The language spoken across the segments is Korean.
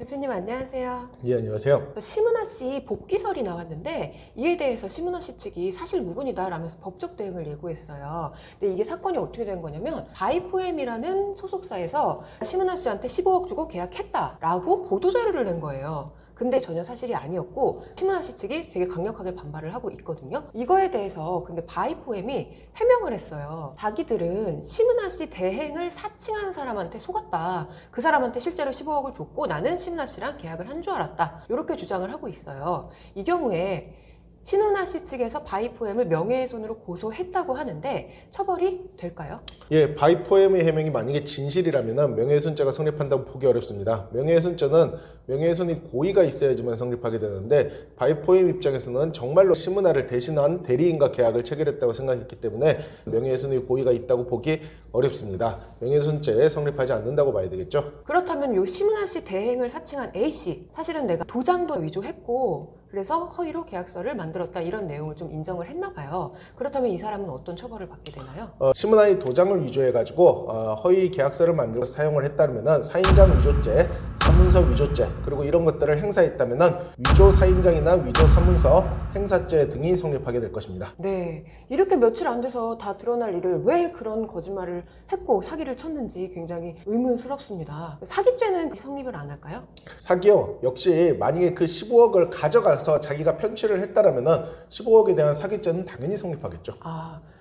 대표님 안녕하세요. 예, 안녕하세요. 심은하 씨 복귀설이 나왔는데 이에 대해서 심은하 씨 측이 사실 무근이다라면서 법적 대응을 예고했어요. 근데 이게 사건이 어떻게 된 거냐면 바이포엠이라는 소속사에서 심은하 씨한테 15억 주고 계약했다라고 보도자료를 낸 거예요. 근데 전혀 사실이 아니었고 심은하 씨 측이 되게 강력하게 반발을 하고 있거든요. 이거에 대해서 근데 바이포엠이 해명을 했어요. 자기들은 심은하 씨 대행을 사칭한 사람한테 속았다. 그 사람한테 실제로 15억을 줬고 나는 심은하 씨랑 계약을 한 줄 알았다. 이렇게 주장을 하고 있어요. 이 경우에 심은하 씨 측에서 바이포엠을 명예훼손으로 고소했다고 하는데 처벌이 될까요? 예, 바이포엠의 해명이 만약에 진실이라면 명예훼손죄가 성립한다고 보기 어렵습니다. 명예훼손죄는 명예훼손이 고의가 있어야지만 성립하게 되는데 바이포엠 입장에서는 정말로 심은하를 대신한 대리인과 계약을 체결했다고 생각했기 때문에 명예훼손의 고의가 있다고 보기 어렵습니다. 명예훼손죄에 성립하지 않는다고 봐야 되겠죠. 그렇다면 요 심은하 씨 대행을 사칭한 A씨 사실은 내가 도장도 위조했고 그래서 허위로 계약서를 만들었다 이런 내용을 좀 인정을 했나 봐요. 그렇다면 이 사람은 어떤 처벌을 받게 되나요? 심은하의 도장을 위조해가지고 허위 계약서를 만들어서 사용을 했다면 사인장 위조죄, 사문서 위조죄 그리고 이런 것들을 행사했다면 위조 사인장이나 위조 사문서 행사죄 등이 성립하게 될 것입니다. 네, 이렇게 며칠 안 돼서 다 드러날 일을 왜 그런 거짓말을 했고 사기를 쳤는지 굉장히 의문스럽습니다. 사기죄는 성립을 안 할까요? 사기요. 역시 만약에 그 15억을 가져가서 자기가 편취를 했다면 15억에 대한 사기죄는 당연히 성립하겠죠.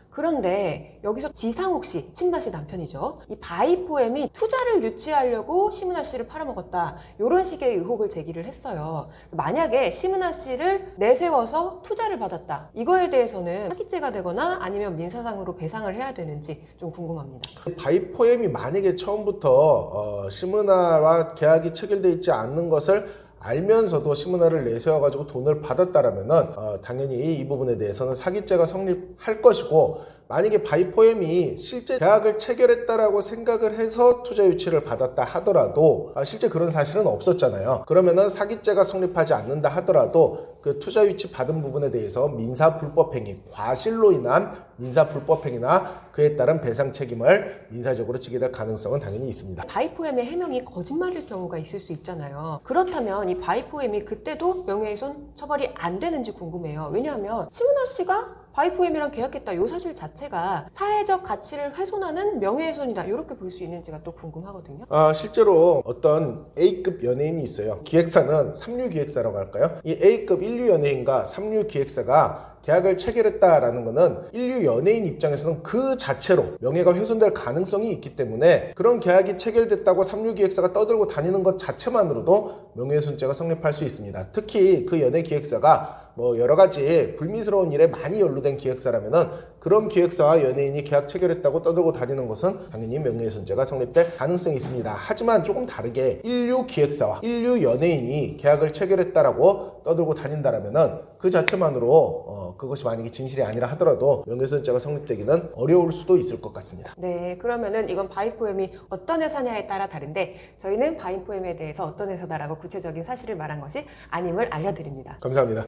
그런데 여기서 지상욱 씨, 심은하 씨 남편이죠. 이 바이포엠이 투자를 유치하려고 심은하 씨를 팔아먹었다. 이런 식의 의혹을 제기를 했어요. 만약에 심은하 씨를 내세워서 투자를 받았다. 이거에 대해서는 사기죄가 되거나 아니면 민사상으로 배상을 해야 되는지 좀 궁금합니다. 바이포엠이 만약에 처음부터 심은하와 계약이 체결되어 있지 않는 것을 알면서도 심은하를 내세워가지고 돈을 받았다라면 당연히 이 부분에 대해서는 사기죄가 성립할 것이고, 만약에 바이포엠이 실제 계약을 체결했다라고 생각을 해서 투자 유치를 받았다 하더라도 실제 그런 사실은 없었잖아요. 그러면은 사기죄가 성립하지 않는다 하더라도 그 투자 유치 받은 부분에 대해서 민사 불법행위, 과실로 인한 민사 불법행위나 그에 따른 배상 책임을 민사적으로 지게 될 가능성은 당연히 있습니다. 바이포엠의 해명이 거짓말일 경우가 있을 수 있잖아요. 그렇다면 이 바이포엠이 그때도 명예훼손 처벌이 안 되는지 궁금해요. 왜냐하면 심은하 씨가 바이포엠이랑 계약했다 이 사실 자체가 사회적 가치를 훼손하는 명예훼손이다 이렇게 볼 수 있는지가 또 궁금하거든요. 실제로 어떤 A급 연예인이 있어요. 기획사는 삼류 기획사라고 할까요? 이 A급 1류 연예인과 삼류 기획사가 계약을 체결했다라는 것은 1류 연예인 입장에서는 그 자체로 명예가 훼손될 가능성이 있기 때문에 그런 계약이 체결됐다고 3류 기획사가 떠들고 다니는 것 자체만으로도 명예훼손죄가 성립할 수 있습니다. 특히 그 연예 기획사가 여러 가지 불미스러운 일에 많이 연루된 기획사라면은 그런 기획사와 연예인이 계약 체결했다고 떠들고 다니는 것은 당연히 명예훼손죄가 성립될 가능성이 있습니다. 하지만 조금 다르게 1류 기획사와 1류 연예인이 계약을 체결했다라고 떠들고 다닌다라면은 그 자체만으로 그것이 만약에 진실이 아니라 하더라도 명예훼손죄가 성립되기는 어려울 수도 있을 것 같습니다. 네, 그러면은 이건 바이포엠이 어떤 회사냐에 따라 다른데 저희는 바이포엠에 대해서 어떤 회사다라고 구체적인 사실을 말한 것이 아님을 알려드립니다. 감사합니다.